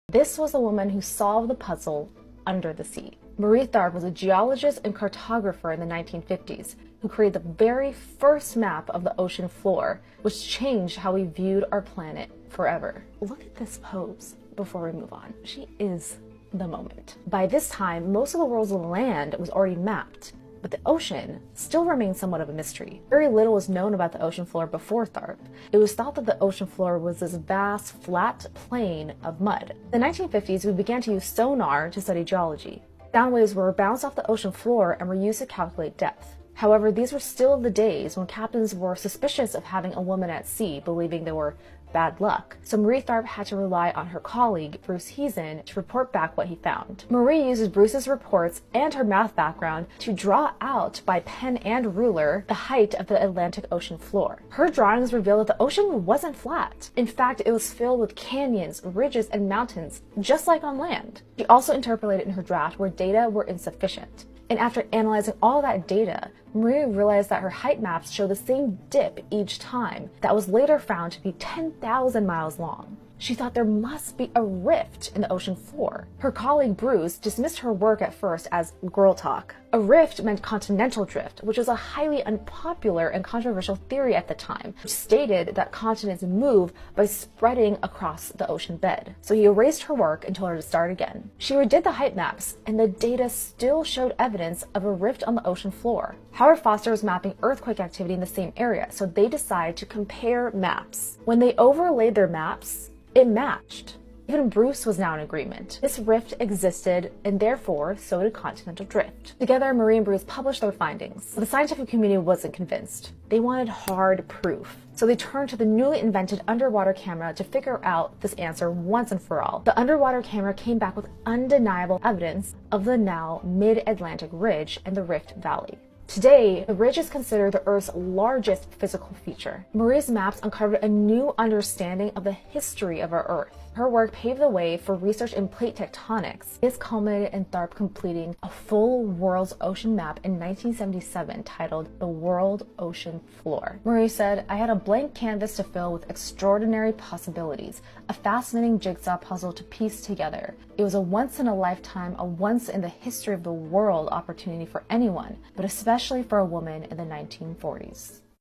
This was the woman who solved the puzzle under the sea. Marie Tharp was a geologist and cartographer in the 1950s who created the very first map of the ocean floor, which changed how we viewed our planet forever. Look at this pose before we move on. She is the moment. By this time, most of the world's land was already mapped, but the ocean still remained somewhat of a mystery. Very little was known about the ocean floor before Tharp. It was thought that the ocean floor was this vast, flat plain of mud. In the 1950s, we began to use sonar to study geology. Sound waves were bounced off the ocean floor and were used to calculate depth. However, these were still the days when captains were suspicious of having a woman at sea, believing they were bad luck. So Marie Tharp had to rely on her colleague, Bruce Heezen, to report back what he found. Marie uses Bruce's reports and her math background to draw out by pen and ruler the height of the Atlantic Ocean floor. Her drawings reveal that the ocean wasn't flat. In fact, it was filled with canyons, ridges, and mountains, just like on land. She also interpolated in her draft where data were insufficient. And after analyzing all that data, Marie realized that her height maps show the same dip each time that was later found to be 10,000 miles long. She thought there must be a rift in the ocean floor. Her colleague Bruce dismissed her work at first as girl talk. A rift meant continental drift, which was a highly unpopular and controversial theory at the time, which stated that continents move by spreading across the ocean bed. So he erased her work and told her to start again. She redid the height maps, and the data still showed evidence of a rift on the ocean floor. Howard Foster was mapping earthquake activity in the same area, so they decided to compare maps. When they overlaid their maps, it matched. Even Bruce was now in agreement. This rift existed, and therefore, so did continental drift. Together, Marie and Bruce published their findings. But the scientific community wasn't convinced. They wanted hard proof. So they turned to the newly invented underwater camera to figure out this answer once and for all. The underwater camera came back with undeniable evidence of the now mid-Atlantic ridge and the Rift Valley. Today, the ridge is considered the Earth's largest physical feature. Marie's maps uncovered a new understanding of the history of our Earth. Her work paved the way for research in plate tectonics. This culminated in Tharp completing a full world's ocean map in 1977 titled The World Ocean Floor. Marie said, "I had a blank canvas to fill with extraordinary possibilities, a fascinating jigsaw puzzle to piece together. It was a once-in-a-lifetime, a once-in-the-history-of-the-world opportunity for anyone, but especially for a woman in the 1940s.